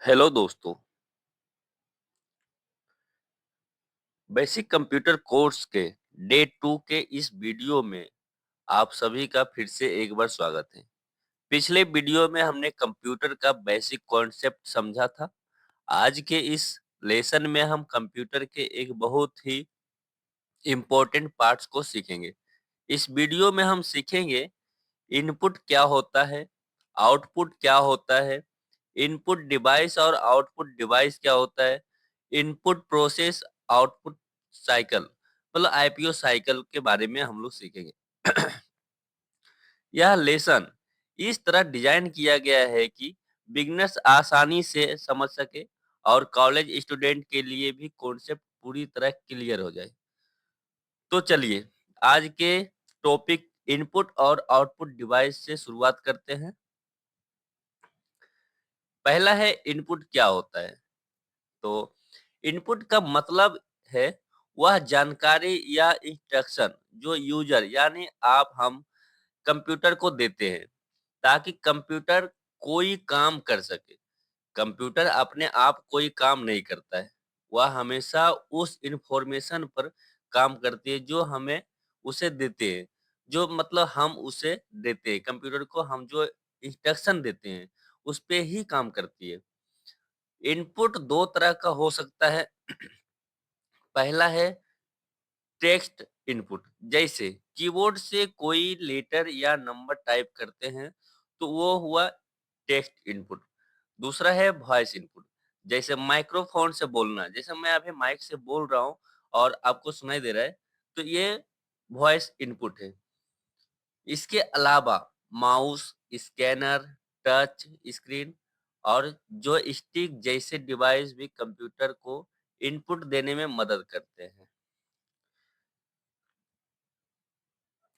Hello दोस्तों। Basic computer course के day 2 के इस वीडियो में आप सभी का फिर से एक बार स्वागत है। पिछले वीडियो में हमने कंप्यूटर का बेसिक कॉन्सेप्ट समझा था। आज के इस लेसन में हम कंप्यूटर के एक बहुत ही इम्पोर्टेंट पार्ट्स को सीखेंगे। इस वीडियो में हम सीखेंगे इनपुट क्या होता है, आउटपुट क्या होता है, इनपुट डिवाइस और आउटपुट डिवाइस क्या होता है, इनपुट प्रोसेस, आउटपुट साइकिल मतलब आईपीओ साइकिल के बारे में हम लोग सीखेंगे। यह लेसन इस तरह डिजाइन किया गया है कि बिगनर्स आसानी से समझ सके और कॉलेज स्टूडेंट के लिए भी कॉन्सेप्ट पूरी तरह क्लियर हो जाए। तो चलिए आज के टॉपिक इनपुट और आउटपुट डिवाइस से शुरुआत करते हैं। पहला है इनपुट क्या होता है। तो इनपुट का मतलब है वह जानकारी या इंस्ट्रक्शन जो यूजर यानी आप हम कंप्यूटर को देते हैं ताकि कंप्यूटर कोई काम कर सके। कंप्यूटर अपने आप कोई काम नहीं करता है, वह हमेशा उस इंफॉर्मेशन पर काम करती है जो हमें उसे देते हैं। जो मतलब हम उसे देते हैं कंप्यूटर को, हम जो इंस्ट्रक्शन देते हैं उस पे ही काम करती है। इनपुट दो तरह का हो सकता है। पहला है टेक्स्ट इनपुट, जैसे कीबोर्ड से कोई लेटर या नंबर टाइप करते हैं तो वो हुआ टेक्स्ट इनपुट। दूसरा है वॉइस इनपुट, जैसे माइक्रोफोन से बोलना, जैसे मैं अभी माइक से बोल रहा हूँ और आपको सुनाई दे रहा है, तो ये वॉइस इनपुट है। इसके अलावा माउस, स्कैनर, टच स्क्रीन और जो स्टिक जैसे डिवाइस भी कंप्यूटर को इनपुट देने में मदद करते हैं।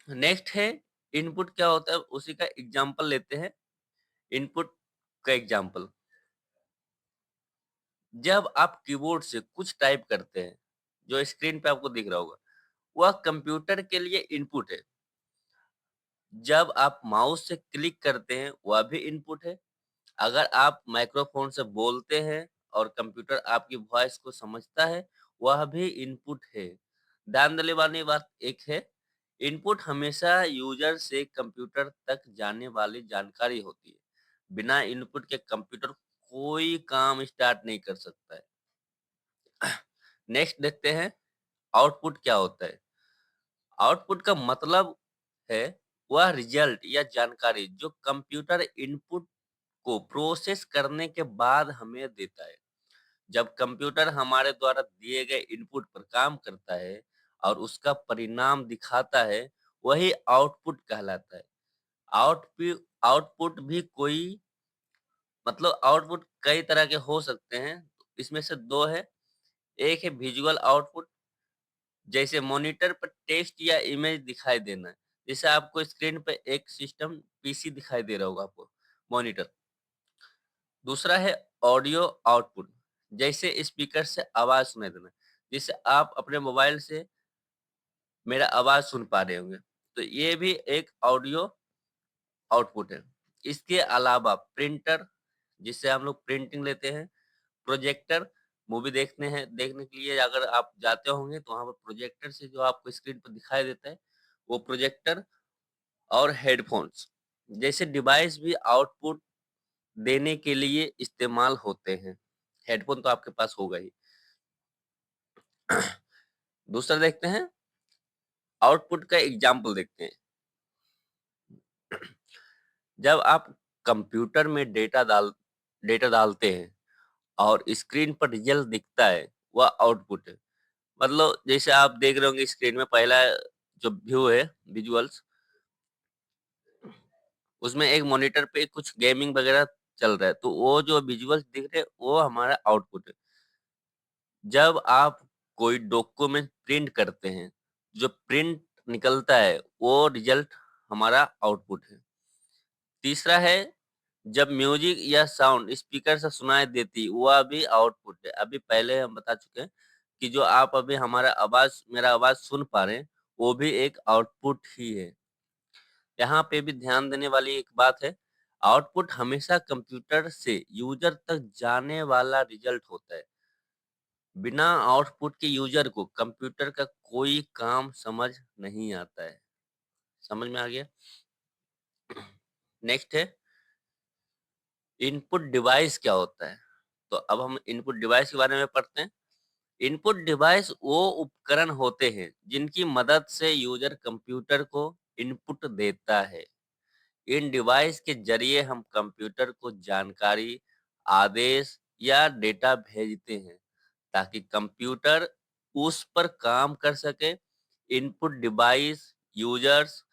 नेक्स्ट है इनपुट क्या होता है, उसी का एग्जांपल लेते हैं। इनपुट का एग्जांपल, जब आप कीबोर्ड से कुछ टाइप करते हैं जो स्क्रीन पे आपको दिख रहा होगा, वह कंप्यूटर के लिए इनपुट है। जब आप माउस से क्लिक करते हैं वह भी इनपुट है। अगर आप माइक्रोफोन से बोलते हैं और कंप्यूटर आपकी वॉइस को समझता है, वह भी इनपुट है। ध्यान देने वाली बात एक है, इनपुट हमेशा यूजर से कंप्यूटर तक जाने वाली जानकारी होती है। बिना इनपुट के कंप्यूटर कोई काम स्टार्ट नहीं कर सकता है। नेक्स्ट देखते हैं आउटपुट क्या होता है। आउटपुट का मतलब है वह रिजल्ट या जानकारी जो कंप्यूटर इनपुट को प्रोसेस करने के बाद हमें देता है। जब कंप्यूटर हमारे द्वारा दिए गए इनपुट पर काम करता है और उसका परिणाम दिखाता है, वही आउटपुट कहलाता है। आउटपुट आउटपुट भी कोई मतलब आउटपुट कई तरह के हो सकते हैं। इसमें से दो है। एक है विजुअल आउटपुट, जैसे मॉनिटर पर टेक्स्ट या इमेज दिखाई देना। जैसे आपको स्क्रीन पे एक सिस्टम पीसी दिखाई दे रहा होगा आपको, मॉनिटर। दूसरा है ऑडियो आउटपुट, जैसे स्पीकर से आवाज सुनाई देना। जैसे आप अपने मोबाइल से मेरा आवाज सुन पा रहे होंगे, तो ये भी एक ऑडियो आउटपुट है। इसके अलावा प्रिंटर, जिससे हम लोग प्रिंटिंग लेते हैं। प्रोजेक्टर, मूवी देखने के लिए अगर आप जाते होंगे तो वहाँ पर प्रोजेक्टर से जो आपको स्क्रीन पर दिखाई देता है, वो प्रोजेक्टर। और हेडफ़ोन्स जैसे डिवाइस भी आउटपुट देने के लिए इस्तेमाल होते हैं। हेडफ़ोन तो आपके पास होगा ही। दूसरा देखते हैं, आउटपुट का एग्ज़ाम्पल देखते हैं। जब आप कंप्यूटर में डेटा डालते हैं और स्क्रीन पर रिजल्ट दिखता है, वह आउटपुट है। मतलब जैसे आप देख रहे होंगे स्क्रीन में पहला जो व्यू है, विजुअल्स, उसमें एक मॉनिटर पे कुछ गेमिंग वगैरह चल रहा है, तो वो जो विजुअल्स दिख रहे हैं वो हमारा आउटपुट है। जब आप कोई डॉक्यूमेंट प्रिंट करते हैं, जो प्रिंट निकलता है वो रिजल्ट हमारा आउटपुट है। तीसरा है जब म्यूजिक या साउंड स्पीकर से सुनाई देती, वह भी आउटपुट है। अभी पहले हम बता चुके हैं कि जो आप अभी मेरा आवाज सुन पा रहे हैं, वो भी एक आउटपुट ही है। यहाँ पे भी ध्यान देने वाली एक बात है, आउटपुट हमेशा कंप्यूटर से यूजर तक जाने वाला रिजल्ट होता है। बिना आउटपुट के यूजर को कंप्यूटर का कोई काम समझ नहीं आता है। समझ में आ गया? नेक्स्ट है इनपुट डिवाइस क्या होता है? तो अब हम इनपुट डिवाइस के बारे में पढ़ते हैं। इनपुट डिवाइस वो उपकरण होते हैं जिनकी मदद से यूजर कंप्यूटर को इनपुट देता है। इन डिवाइस के जरिए हम कंप्यूटर को जानकारी, आदेश या डेटा भेजते हैं ताकि कंप्यूटर उस पर काम कर सके। इनपुट डिवाइस यूजर्स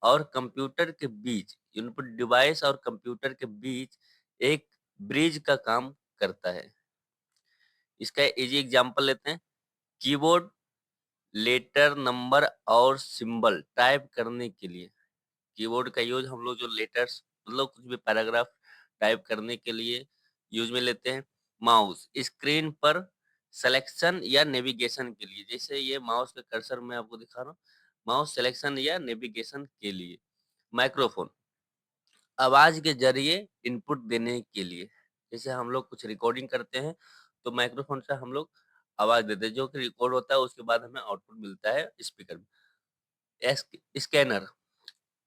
और कंप्यूटर के बीच इनपुट डिवाइस और कंप्यूटर के बीच एक ब्रिज का काम करता है। इसका इजी एग्जांपल लेते हैं। कीबोर्ड लेटर, नंबर और सिंबल टाइप करने के लिए। कीबोर्ड का यूज हम लोग जो लेटर्स मतलब कुछ भी पैराग्राफ टाइप करने के लिए यूज में लेते हैं। माउस स्क्रीन पर सिलेक्शन या नेविगेशन के लिए, जैसे ये माउस का कर्सर मैं आपको दिखा रहा हूँ, माउस सिलेक्शन या नेविगेशन के लिए। माइक्रोफोन आवाज के जरिए इनपुट देने के लिए, जैसे हम लोग कुछ रिकॉर्डिंग करते हैं तो माइक्रोफोन से हम लोग आवाज देते हैं जो कि रिकॉर्ड होता है, उसके बाद हमें आउटपुट मिलता है स्पीकर में। स्कैनर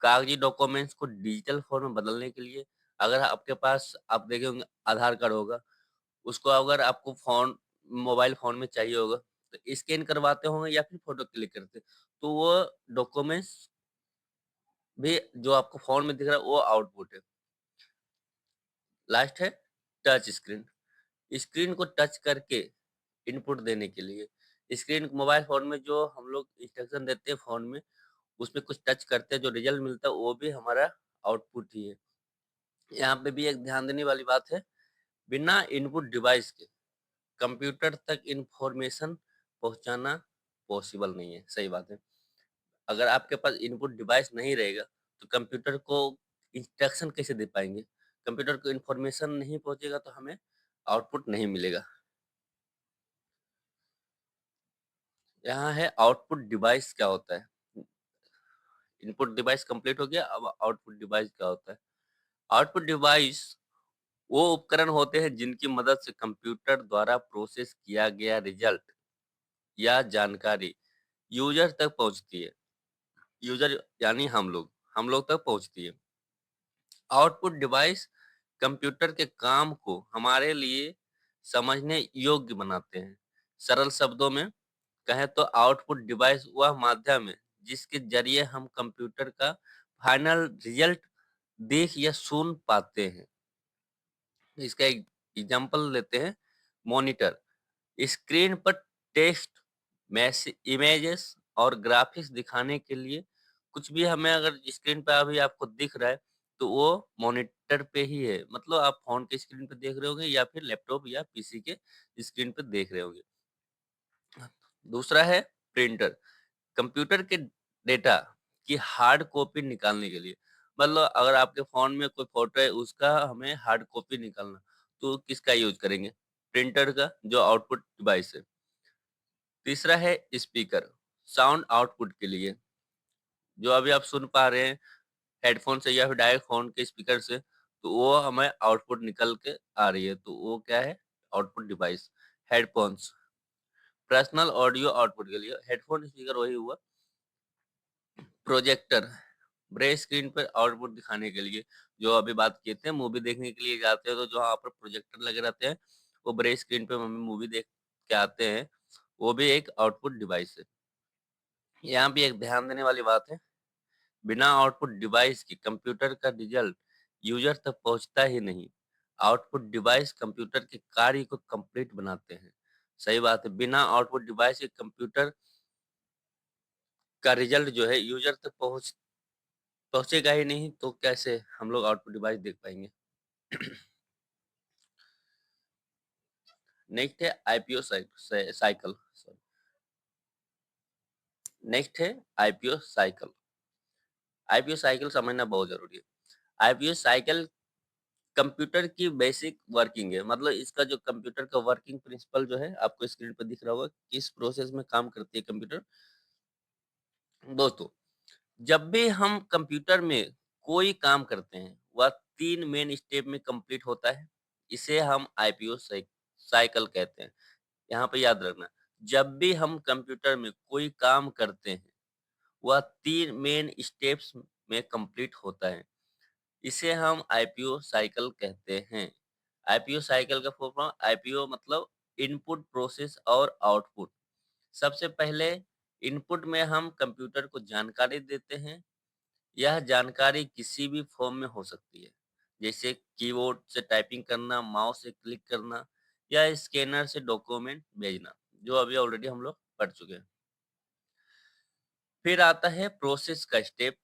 कागजी डॉक्यूमेंट्स को डिजिटल फॉर्म में बदलने के लिए। अगर आपके पास आप देखे होंगे आधार कार्ड होगा, उसको अगर आपको फ़ोन मोबाइल फ़ोन में चाहिए होगा, तो स्कैन करवाते होंगे या फिर फ़ोटो क्लिक करते। तो वो डॉक्यूमेंट्स भी जो आपको फ़ोन में दिख रहा है वो आउटपुट है। लास्ट है टच स्क्रीन। स्क्रीन को टच करके इनपुट देने के लिए। स्क्रीन मोबाइल फ़ोन में जो हम लोग इंस्ट्रक्शन देते हैं फ़ोन में, उसपे कुछ टच करते हैं जो रिज़ल्ट मिलता है वो भी हमारा आउटपुट ही है। यहाँ पे भी एक ध्यान देने वाली बात है, बिना इनपुट डिवाइस के कंप्यूटर तक इंफॉर्मेशन पहुँचाना पॉसिबल नहीं है। सही बात है। अगर आपके पास इनपुट डिवाइस नहीं रहेगा, तो कंप्यूटर को इंस्ट्रक्शन कैसे दे पाएँगे? कंप्यूटर को इन्फॉर्मेशन नहीं पहुँचेगा तो हमें आउटपुट नहीं मिलेगा। यहाँ है आउटपुट डिवाइस क्या होता है? इनपुट डिवाइस कंप्लीट हो गया, अब आउटपुट डिवाइस क्या होता है? आउटपुट डिवाइस वो उपकरण होते हैं जिनकी मदद से कंप्यूटर द्वारा प्रोसेस किया गया रिजल्ट या जानकारी यूजर तक पहुंचती है। यूजर यानी हम लोग तक पहुंचती है। आउटपुट डिवाइस कंप्यूटर के काम को हमारे लिए समझने योग्य बनाते हैं। सरल शब्दों में कहें तो आउटपुट डिवाइस वह माध्यम है जिसके जरिए हम कंप्यूटर का फाइनल रिजल्ट देख या सुन पाते हैं। इसका एक एग्जांपल लेते हैं। मॉनिटर स्क्रीन पर टेक्स्ट, इमेजेस और ग्राफिक्स दिखाने के लिए। कुछ भी हमें अगर स्क्रीन पे अभी आपको दिख रहा है तो वो मॉनिटर पे ही है, मतलब आप फोन के स्क्रीन पे देख रहे होंगे या फिर लैपटॉप या पीसी के स्क्रीन पे देख रहे होंगे। दूसरा है प्रिंटर, कंप्यूटर के डेटा की हार्ड कॉपी निकालने के लिए। मतलब अगर आपके फोन में कोई फोटो है उसका हमें हार्ड कॉपी निकालना, तो किसका यूज करेंगे? प्रिंटर का, जो आउटपुट डिवाइस है। तीसरा है स्पीकर, साउंड आउटपुट के लिए। जो अभी आप सुन पा रहे हैं हेडफोन से या फिर डायरेक्ट फोन के स्पीकर से, तो वो हमें आउटपुट निकल के आ रही है, तो वो क्या है? Output device. Headphones personal audio output के लिए। हेडफोन स्पीकर वही हुआ। प्रोजेक्टर बड़े स्क्रीन पर आउटपुट दिखाने के लिए। जो अभी बात किए थे, मूवी देखने के लिए जाते हैं तो जहाँ पर प्रोजेक्टर लगे रहते हैं, वो बड़े स्क्रीन पे हम मूवी देख के आते हैं, वो भी एक आउटपुट डिवाइस है। यहाँ भी एक ध्यान देने वाली बात है, बिना आउटपुट डिवाइस के कंप्यूटर का रिजल्ट यूजर तक पहुंचता ही नहीं। आउटपुट डिवाइस कंप्यूटर के कार्य को कंप्लीट बनाते हैं। सही बात है, बिना आउटपुट डिवाइस के कंप्यूटर का रिजल्ट जो है यूजर तक पहुंचेगा ही नहीं, तो कैसे हम लोग आउटपुट डिवाइस देख पाएंगे? नेक्स्ट है आईपीओ साइकिल। नेक्स्ट है आईपीओ साइकिल। आईपीओ साइकिल समझना बहुत जरूरी है। आईपीओ साइकिल कंप्यूटर की बेसिक वर्किंग है, मतलब इसका जो कंप्यूटर का वर्किंग प्रिंसिपल जो है आपको स्क्रीन पर दिख रहा होगा, किस प्रोसेस में काम करती है कंप्यूटर। दोस्तों, जब भी हम कंप्यूटर में कोई काम करते हैं, वह 3 मेन स्टेप में कंप्लीट होता है। इसे हम आईपीओ साइकिल कहते हैं। यहाँ पे याद रखना, जब भी हम कंप्यूटर में कोई काम करते हैं, वह 3 मेन स्टेप्स में कंप्लीट होता है। इसे हम आईपीओ साइकिल कहते हैं। आईपीओ साइकिल का फुल फॉर्म, आईपीओ मतलब इनपुट, प्रोसेस और आउटपुट। सबसे पहले इनपुट में हम कंप्यूटर को जानकारी देते हैं। यह जानकारी किसी भी फॉर्म में हो सकती है, जैसे कीबोर्ड से टाइपिंग करना, माउस से क्लिक करना या स्कैनर से डॉक्यूमेंट भेजना, जो अभी ऑलरेडी हम लोग पढ़ चुके हैं। फिर आता है प्रोसेस का स्टेप।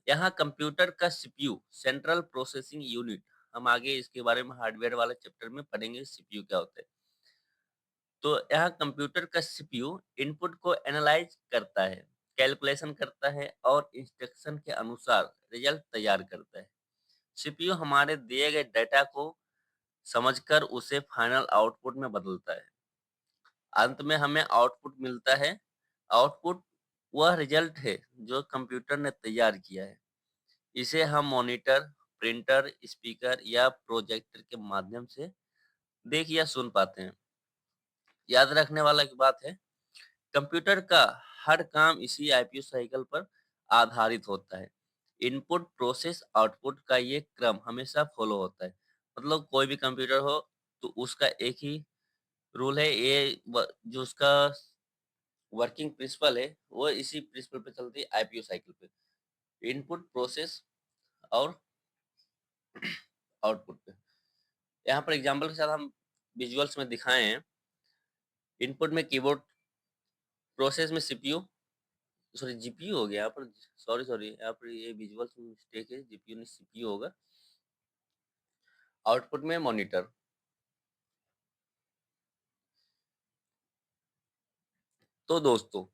यहाँ कंप्यूटर का सीपीयू, सेंट्रल प्रोसेसिंग यूनिट, हम आगे इसके बारे में हार्डवेयर वाले चैप्टर में पढ़ेंगे सीपीयू क्या होता है। तो यहाँ कंप्यूटर का सीपीयू इनपुट को एनालाइज करता है, कैलकुलेशन करता है और इंस्ट्रक्शन के अनुसार रिजल्ट तैयार करता है। सीपीयू हमारे दिए गए डेटा को समझकर उसे फाइनल आउटपुट में बदलता है। अंत में हमें आउटपुट मिलता है। आउटपुट वह रिजल्ट है जो कंप्यूटर ने तैयार किया है। इसे हम मॉनिटर, प्रिंटर, स्पीकर या प्रोजेक्टर के माध्यम से देख या सुन पाते हैं। याद रखने वाला एक बात है, कंप्यूटर का हर काम इसी आईपीओ साइकिल पर आधारित होता है। इनपुट, प्रोसेस, आउटपुट का ये क्रम हमेशा फॉलो होता है। मतलब कोई भी कंप्यूटर हो तो उसका एक ही रूल है, जो उसका वर्किंग प्रिंसिपल है, वो इसी प्रिंसिपल पे चलती है आईपीओ साइकिल पे। इनपुट, प्रोसेस और आउटपुट पे। यहाँ पर एग्जांपल के साथ हम विजुअल्स में दिखाए हैं। इनपुट में कीबोर्ड, प्रोसेस में सीपीयू, सॉरी जीपीयू हो गया यहाँ पर, सॉरी यहाँ पर ये विजुअल्स में मिस्टेक है, जीपीयू नहीं सीपीयू होगा। आउटपुट में मॉनिटर। तो दोस्तों,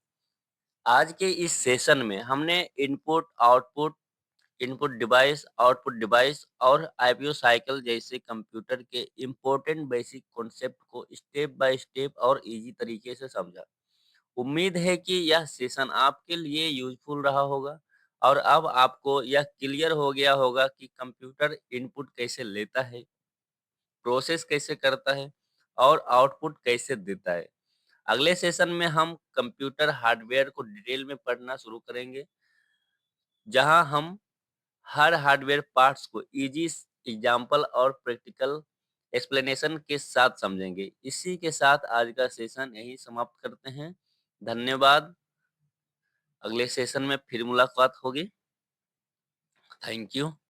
आज के इस सेशन में हमने input, output, input device, output device और आईपीओ साइकिल जैसे कंप्यूटर के इम्पोर्टेंट बेसिक कॉन्सेप्ट को स्टेप बाय स्टेप और इजी तरीके से समझा। उम्मीद है कि यह सेशन आपके लिए यूजफुल रहा होगा और अब आपको यह क्लियर हो गया होगा कि कंप्यूटर इनपुट कैसे लेता है, प्रोसेस कैसे करता है और आउटपुट कैसे देता है। अगले सेशन में हम कंप्यूटर हार्डवेयर को डिटेल में पढ़ना शुरू करेंगे, जहां हम हर हार्डवेयर पार्ट्स को इजी एग्जांपल और प्रैक्टिकल एक्सप्लेनेशन के साथ समझेंगे। इसी के साथ आज का सेशन यही समाप्त करते हैं। धन्यवाद। अगले सेशन में फिर मुलाकात होगी। Thank you.